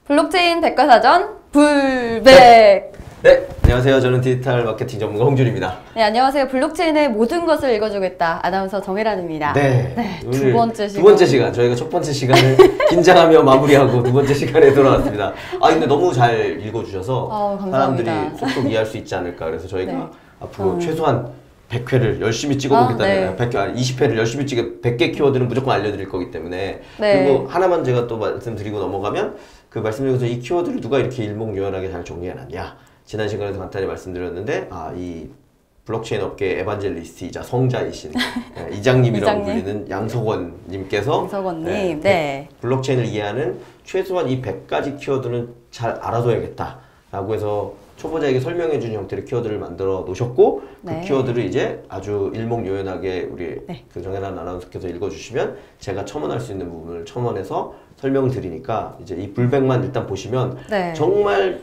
블록체인 백과사전 불백. 네, 안녕하세요. 저는 디지털 마케팅 전문가 홍준입니다. 네, 안녕하세요. 블록체인의 모든 것을 읽어주겠다. 아나운서 정혜란입니다. 네, 두 번째 시간. 두 번째 시간. 저희가 첫 번째 시간을 긴장하며 마무리하고 두 번째 시간에 돌아왔습니다. 근데 너무 잘 읽어주셔서 사람들이 쏙쏙 이해할 수 있지 않을까. 그래서 저희가 앞으로 최소한 100회를 열심히 찍어보겠다는 100회, 20회를 열심히 찍어 100개 키워드는 무조건 알려드릴 거기 때문에 그리고 하나만 제가 또 말씀드리고 넘어가면 그 말씀드려서 이 키워드를 누가 이렇게 일목요연하게 잘 정리해놨냐. 지난 시간에도 간단히 말씀드렸는데 이 블록체인 업계 에반젤리스트이자 성자이신 이장님이라고 불리는 양석원님께서 양석원님, 블록체인을 이해하는 최소한 이 100가지 키워드는 잘 알아둬야겠다 라고 해서 초보자에게 설명해주는 형태의 키워드를 만들어 놓으셨고 그 키워드를 이제 아주 일목요연하게 우리 그 정혜란 아나운서께서 읽어주시면 제가 첨언할 수 있는 부분을 첨언해서 설명을 드리니까 이제 이 불백만 일단 보시면 정말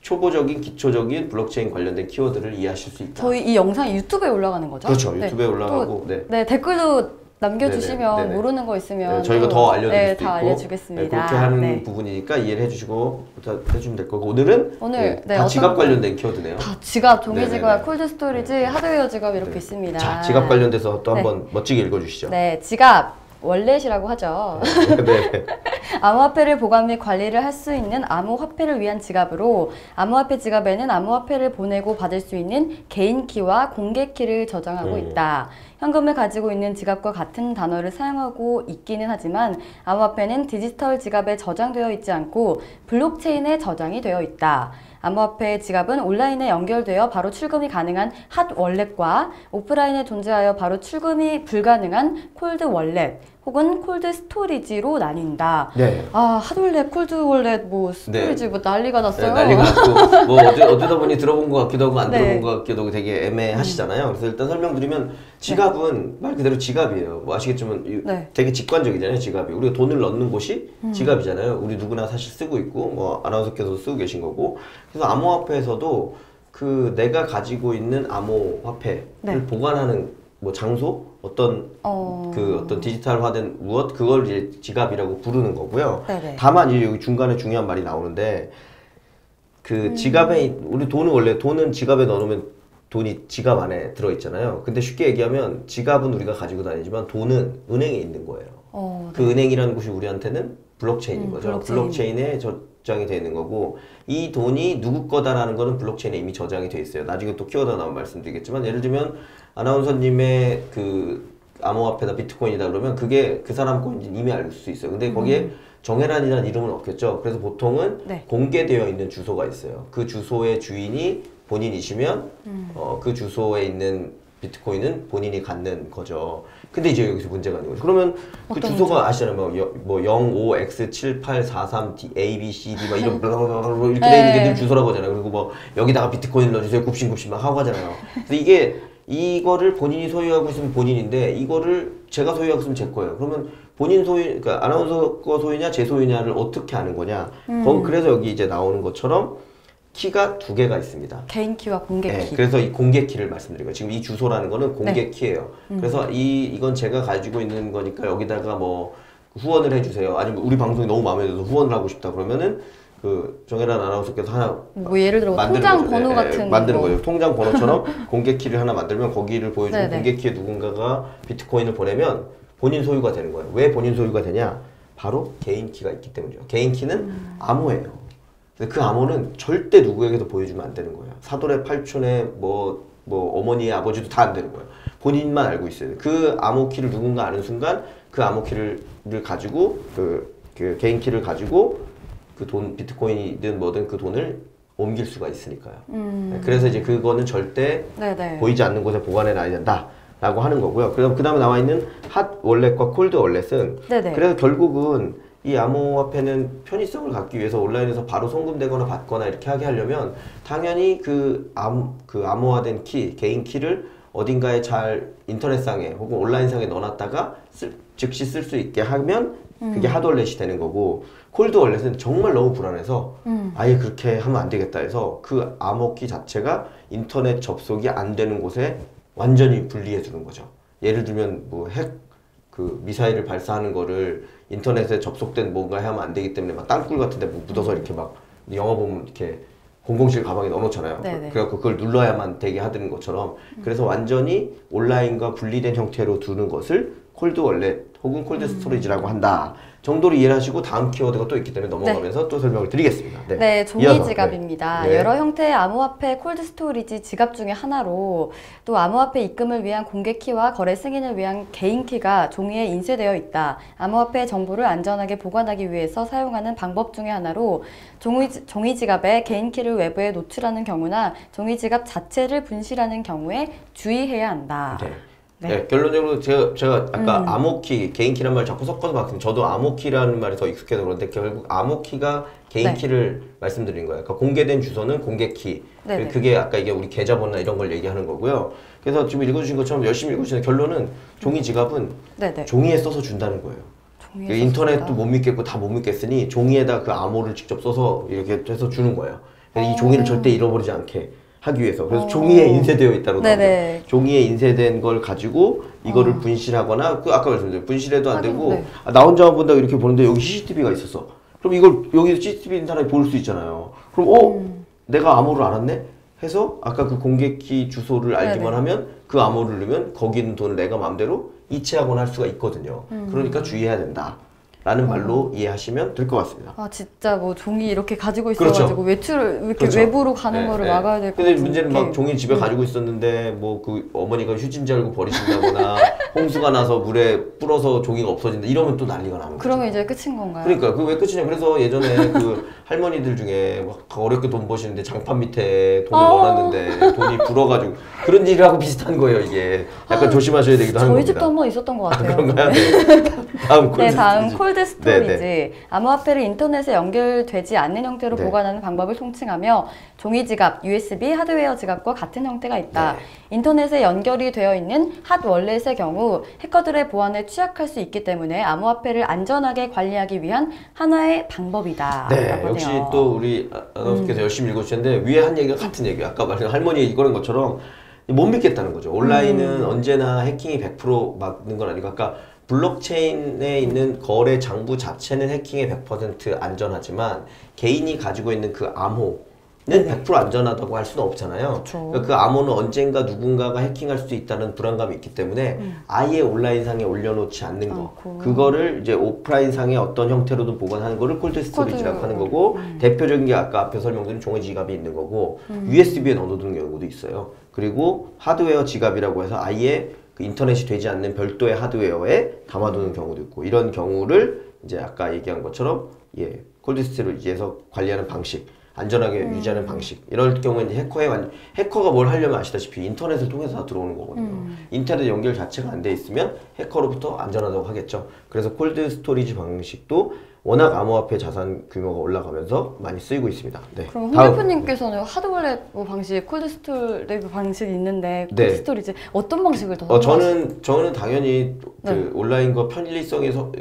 초보적인 기초적인 블록체인 관련된 키워드를 이해하실 수 있다. 저희 이 영상이 유튜브에 올라가는 거죠? 그렇죠. 유튜브에 올라가고 댓글도 남겨주시면 모르는 거 있으면 저희가 더 알려드릴 수도 있고 알려주겠습니다. 그렇게 하는 부분이니까 이해를 해주시고 해주면 될 거고 오늘은 다 지갑 관련된 키워드네요. 다 지갑, 종이 지갑, 콜드 스토리지, 하드웨어 지갑 이렇게 있습니다. 자, 지갑 관련돼서 또 한번 멋지게 읽어주시죠. 네, 지갑. 월렛이라고 하죠. 암호화폐를 보관 및 관리를 할 수 있는 암호화폐를 위한 지갑으로 암호화폐 지갑에는 암호화폐를 보내고 받을 수 있는 개인키와 공개키를 저장하고 있다. 현금을 가지고 있는 지갑과 같은 단어를 사용하고 있기는 하지만 암호화폐는 디지털 지갑에 저장되어 있지 않고 블록체인에 저장이 되어 있다. 암호화폐 지갑은 온라인에 연결되어 바로 출금이 가능한 핫 월렛과 오프라인에 존재하여 바로 출금이 불가능한 콜드 월렛 혹은 콜드 스토리지로 나뉜다. 핫 월렛, 콜드 월렛, 스토리지 난리가 났어요. 난리가 났고 어쩌다 보니 들어본 것 같기도 하고 안 들어본 것 같기도 하고 되게 애매하시잖아요. 그래서 일단 설명드리면 지갑은 말 그대로 지갑이에요. 아시겠지만 되게 직관적이잖아요. 지갑이 우리가 돈을 넣는 곳이 지갑이잖아요. 우리 누구나 사실 쓰고 있고 아나운서께서도 쓰고 계신 거고. 그래서 암호화폐에서도 그 내가 가지고 있는 암호화폐를 보관하는 장소 어떤 디지털화된 무엇 그걸 이제 지갑이라고 부르는 거고요. 다만 이제 여기 중간에 중요한 말이 나오는데 그 지갑에 우리 돈은 지갑에 넣어놓으면 돈이 지갑 안에 들어있잖아요. 근데 쉽게 얘기하면 지갑은 우리가 가지고 다니지만 돈은 은행에 있는 거예요. 그 은행이라는 곳이 우리한테는 블록체인인 거죠. 블록체인에 저장이 되어 있는 거고 이 돈이 누구 거다라는 거는 블록체인에 이미 저장이 되어 있어요. 나중에 또 키워드 나오면 말씀드리겠지만 예를 들면 아나운서님의 그 암호화폐다 비트코인이다 그러면 그게 그 사람 거인지 이미 알 수 있어요. 근데 거기에 정혜란이라는 이름은 없겠죠. 그래서 보통은 공개되어 있는 주소가 있어요. 그 주소의 주인이 본인이시면 그 주소에 있는 비트코인은 본인이 갖는 거죠. 근데 이제 여기서 문제가 있는 거죠. 그러면 그 주소가 아시잖아요. 05X7843D ABCD 이런 이렇게 돼 있는 게 늘 주소라고 하잖아요. 그리고 여기다가 비트코인을 넣어주세요. 굽신굽신 막 하고 하잖아요. 그래서 이거를 본인이 소유하고 있으면 본인인데 이거를 제가 소유하고 있으면 제 거예요. 그러면 본인 소유, 그러니까 아나운서 거 소유냐 제 소유냐를 어떻게 아는 거냐. 그래서 여기 이제 나오는 것처럼 키가 두 개가 있습니다. 개인 키와 공개 키. 그래서 이 공개 키를 말씀드린 거예요. 지금 이 주소라는 거는 공개 키예요. 그래서 이건 제가 가지고 있는 거니까 여기다가 후원을 해주세요. 아니면 우리 방송이 너무 마음에 들어서 후원을 하고 싶다 그러면은 그 정혜란 아나운서께서 하나 예를 들어 통장 번호 같은 만드는 거예요. 통장 번호처럼 공개 키를 하나 만들면 거기를 보여주고 공개 키에 누군가가 비트코인을 보내면 본인 소유가 되는 거예요. 왜 본인 소유가 되냐? 바로 개인 키가 있기 때문이죠. 개인 키는 암호예요. 근데 그 암호는 절대 누구에게도 보여주면 안 되는 거예요. 사돈의 팔촌의 어머니의 아버지도 다 안 되는 거예요. 본인만 알고 있어야 돼요. 그 암호 키를 누군가 아는 순간 그 암호 키를 가지고 그 개인 키를 가지고 그 돈 비트코인이든 뭐든 그 돈을 옮길 수가 있으니까요. 그래서 이제 그거는 절대 보이지 않는 곳에 보관해 놔야 된다. 라고 하는 거고요. 그 다음에 나와 있는 핫 월렛과 콜드 월렛은 그래서 결국은 이 암호화폐는 편의성을 갖기 위해서 온라인에서 바로 송금되거나 받거나 이렇게 하게 하려면 당연히 그 암호화된 키, 개인 키를 어딘가에 잘 인터넷상에 혹은 온라인상에 넣어놨다가 즉시 쓸 수 있게 하면 그게 핫월렛이 되는 거고 콜드 월렛은 정말 너무 불안해서 아예 그렇게 하면 안 되겠다 해서 그 암호키 자체가 인터넷 접속이 안 되는 곳에 완전히 분리해 주는 거죠. 예를 들면 그 미사일을 발사하는 거를 인터넷에 접속된 뭔가 하면 안 되기 때문에 막 땅굴 같은 데 뭐 묻어서 이렇게 막 영화 보면 이렇게 007 가방에 넣어놓잖아요. 네네. 그래갖고 그걸 눌러야만 되게 하는 것처럼 그래서 완전히 온라인과 분리된 형태로 두는 것을 콜드 월렛 혹은 콜드 스토리지라고 한다 정도로 이해를 하시고 다음 키워드가 또 있기 때문에 넘어가면서 또 설명을 드리겠습니다. 네, 종이 이어서, 지갑입니다. 네. 여러 형태의 암호화폐 콜드 스토리지 지갑 중에 하나로 또 암호화폐 입금을 위한 공개 키와 거래 승인을 위한 개인 키가 종이에 인쇄되어 있다. 암호화폐 정보를 안전하게 보관하기 위해서 사용하는 방법 중에 하나로 종이 지갑에 개인 키를 외부에 노출하는 경우나 종이 지갑 자체를 분실하는 경우에 주의해야 한다. 네. 네, 결론적으로 제가 아까 암호키, 개인키란 말을 자꾸 섞어서 봤는데 저도 암호키라는 말이 더 익숙해서 그런데 결국 암호키가 개인키를 말씀드린 거예요. 그러니까 공개된 주소는 공개키. 그게 아까 이게 우리 계좌번호나 이런 걸 얘기하는 거고요. 그래서 지금 읽어주신 것처럼 열심히 읽어주시는 결론은 종이 지갑은 종이에 써서 준다는 거예요. 인터넷도 못 믿겠고 다 못 믿겠으니 종이에다 그 암호를 직접 써서 이렇게 해서 주는 거예요. 이 종이를 절대 잃어버리지 않게 하기 위해서. 그래서 종이에 인쇄되어 있다고 나오죠. 종이에 인쇄된 걸 가지고 이거를 분실하거나 그 아까 말씀드린 분실해도 안 되고 나 혼자 본다고 이렇게 보는데 여기 CCTV가 있었어. 그럼 이걸 여기 CCTV 있는 사람이 볼 수 있잖아요. 그럼 내가 암호를 알았네? 해서 아까 그 공개키 주소를 알기만 하면 그 암호를 넣으면 거기 있는 돈을 내가 마음대로 이체하거나 할 수가 있거든요. 그러니까 주의해야 된다. 라는 말로 이해하시면 될 것 같습니다. 아 진짜 뭐 종이 이렇게 가지고 있어가지고 외출을 이렇게 외부로 가는 거를 막아야 될 것 같은데. 근데 문제는 막 종이 집에 가지고 있었는데 뭐 그 어머니가 휴지인지 알고 버리신다거나 홍수가 나서 물에 불어서 종이가 없어진다 이러면 또 난리가 나는 거죠. 그러면 이제 끝인 건가요? 그러니까 그 왜 끝이냐. 그래서 예전에 그 할머니들 중에 막 어렵게 돈 버시는데 장판 밑에 돈을 넣어놨는데 돈이 불어가지고 그런 일하고 비슷한 거예요 이게. 약간 조심하셔야 되기도 하는 저희 겁니다. 집도 한번 있었던 것 같아요. 그런가요? 네. 다음 콜드 스토리지. 암호화폐를 인터넷에 연결되지 않는 형태로 보관하는 방법을 통칭하며 종이 지갑, USB, 하드웨어 지갑과 같은 형태가 있다. 인터넷에 연결이 되어 있는 핫 월렛의 경우 해커들의 보안에 취약할 수 있기 때문에 암호화폐를 안전하게 관리하기 위한 하나의 방법이다. 네, 역시 또 우리 아나운서께서 열심히 읽어주셨는데 위에 한 얘기가 같은 얘기예요. 아까 말한 할머니 이거는 것처럼 못 믿겠다는 거죠. 온라인은 언제나 해킹이 100% 맞는 건 아니고 아까 블록체인에 있는 거래 장부 자체는 해킹에 100% 안전하지만 개인이 가지고 있는 그 암호는 100% 안전하다고 할 수는 없잖아요. 그러니까 그 암호는 언젠가 누군가가 해킹할 수도 있다는 불안감이 있기 때문에 아예 온라인상에 올려놓지 않는 거. 그거를 이제 오프라인상의 어떤 형태로든 보관하는 거를 콜드 스토리지라고 하는 거고 대표적인 게 아까 앞에 설명드린 종이 지갑이 있는 거고 USB에 넣어두는 경우도 있어요. 그리고 하드웨어 지갑이라고 해서 아예 그 인터넷이 되지 않는 별도의 하드웨어에 담아두는 경우도 있고 이런 경우를 이제 아까 얘기한 것처럼 콜드 스토리지에서 관리하는 방식 안전하게 유지하는 방식 이럴 경우에는 해커가 뭘 하려면 아시다시피 인터넷을 통해서 다 들어오는 거거든요. 인터넷 연결 자체가 안 돼 있으면 해커로부터 안전하다고 하겠죠. 그래서 콜드 스토리지 방식도 워낙 암호화폐 자산 규모가 올라가면서 많이 쓰이고 있습니다. 네. 그럼 홍 대표님께서는 하드월렛 방식, 콜드 스토리지 방식이 있는데 콜드 스토리지 어떤 방식을 더 선호하시나요? 저는 당연히 그 온라인과 편리성에서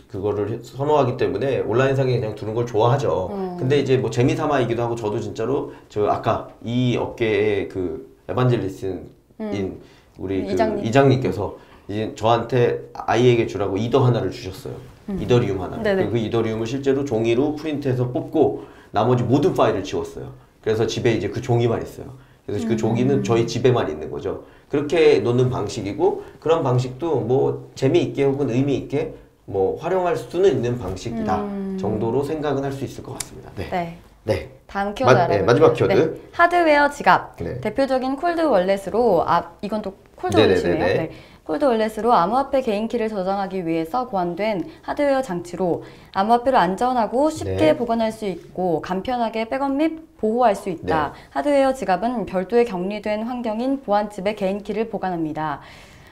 그거를 선호하기 때문에 온라인상에 그냥 두는 걸 좋아하죠. 근데 이제 뭐 재미삼아이기도 하고 저도 진짜로 저 아까 이 업계의 그 에반젤리스트인 우리 그 이장님께서 이제 저한테 아이에게 주라고 이더 하나를 주셨어요. 이더리움 하나. 그 이더리움을 실제로 종이로 프린트해서 뽑고 나머지 모든 파일을 지웠어요. 그래서 집에 이제 그 종이만 있어요. 그래서 그 종이는 저희 집에만 있는 거죠. 그렇게 놓는 방식이고 그런 방식도 뭐 재미있게 혹은 의미있게 뭐 활용할 수는 있는 방식이다 정도로 생각은 할 수 있을 것 같습니다. 네. 다음 키워드 알아볼게요. 마지막 키워드. 하드웨어 지갑. 대표적인 콜드 월렛으로 이건 또 콜드 월렛이네요. 콜드 월렛으로 암호화폐 개인키를 저장하기 위해서 고안된 하드웨어 장치로 암호화폐를 안전하고 쉽게 보관할 수 있고 간편하게 백업 및 보호할 수 있다. 하드웨어 지갑은 별도의 격리된 환경인 보안칩에 개인키를 보관합니다.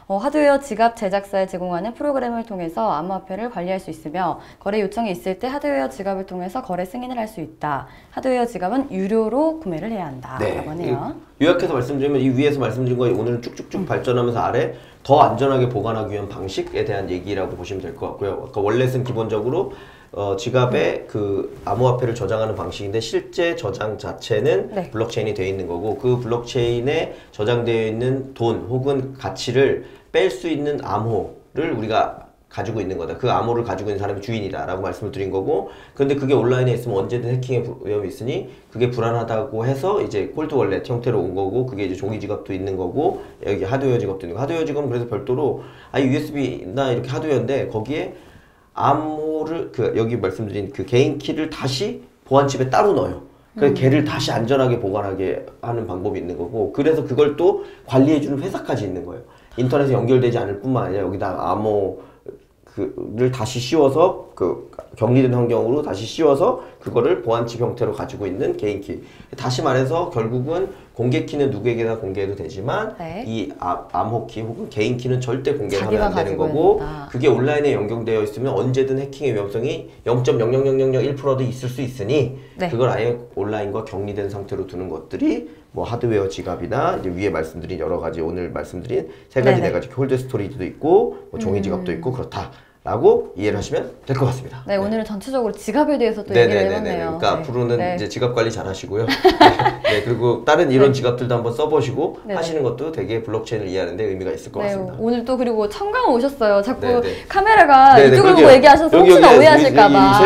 하드웨어 지갑 제작사에 제공하는 프로그램을 통해서 암호화폐를 관리할 수 있으며 거래 요청이 있을 때 하드웨어 지갑을 통해서 거래 승인을 할 수 있다. 하드웨어 지갑은 유료로 구매를 해야 한다. 라고 하네요. 요약해서 말씀드리면 이 위에서 말씀드린 거에 오늘은 쭉쭉쭉 발전하면서 아래 더 안전하게 보관하기 위한 방식에 대한 얘기라고 보시면 될 것 같고요. 아까 월렛은 기본적으로 지갑에 그 암호화폐를 저장하는 방식인데 실제 저장 자체는 블록체인이 되어 있는 거고 그 블록체인에 저장되어 있는 돈 혹은 가치를 뺄 수 있는 암호를 우리가 가지고 있는 거다. 그 암호를 가지고 있는 사람이 주인이다 라고 말씀을 드린 거고, 근데 그게 온라인에 있으면 언제든 해킹의 위험이 있으니 그게 불안하다고 해서 이제 콜드 월렛 형태로 온 거고, 그게 이제 종이 지갑도 있는 거고, 여기 하드웨어 지갑도 있는 거. 하드웨어 지갑은 그래서 별도로 USB나 이렇게 하드웨어인데 거기에 암호를 여기 말씀드린 그 개인 키를 다시 보안칩에 따로 넣어요. 그래서 걔를 다시 안전하게 보관하게 하는 방법이 있는 거고, 그래서 그걸 또 관리해주는 회사까지 있는 거예요. 인터넷에 연결되지 않을 뿐만 아니라 여기다 암호를 다시 씌워서 격리된 환경으로 다시 씌워서 그거를 보안칩 형태로 가지고 있는 개인키. 다시 말해서 결국은 공개키는 누구에게나 공개해도 되지만 이 암호키 혹은 개인키는 절대 공개를 하면 안 되는 거고, 그게 온라인에 연결되어 있으면 언제든 해킹의 위험성이 0.00001%도 있을 수 있으니 그걸 아예 온라인과 격리된 상태로 두는 것들이 뭐 하드웨어 지갑이나 이제 위에 말씀드린 여러 가지, 오늘 말씀드린 세 가지 네 가지 콜드 스토리지도 있고 뭐 종이 지갑도 있고 그렇다 라고 이해를 하시면 될 것 같습니다. 네, 오늘은 전체적으로 지갑에 대해서 또 얘기를 해봤네요. 그러니까 앞으로는 이제 지갑 관리 잘 하시고요. 네, 그리고 다른 이런 지갑들도 한번 써보시고 하시는 것도 되게 블록체인을 이해하는 데 의미가 있을 것 같습니다. 오늘 또 그리고 청강 오셨어요. 자꾸 카메라가 이쪽으로 보고 얘기하셔서 혹시나 오해하실까봐.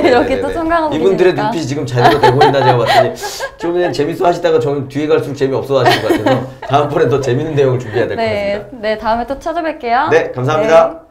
이렇게 또 청강하고 이분들의 눈빛이 지금 제대로 되고 있나 제가 봤더니 좀 그냥 재밌어 하시다가 저는 뒤에 갈수록 재미없어 하시는 것 같아서 다음번에 더 재밌는 내용을 준비해야 될 것 같습니다. 네, 다음에 또 찾아뵐게요. 네, 감사합니다.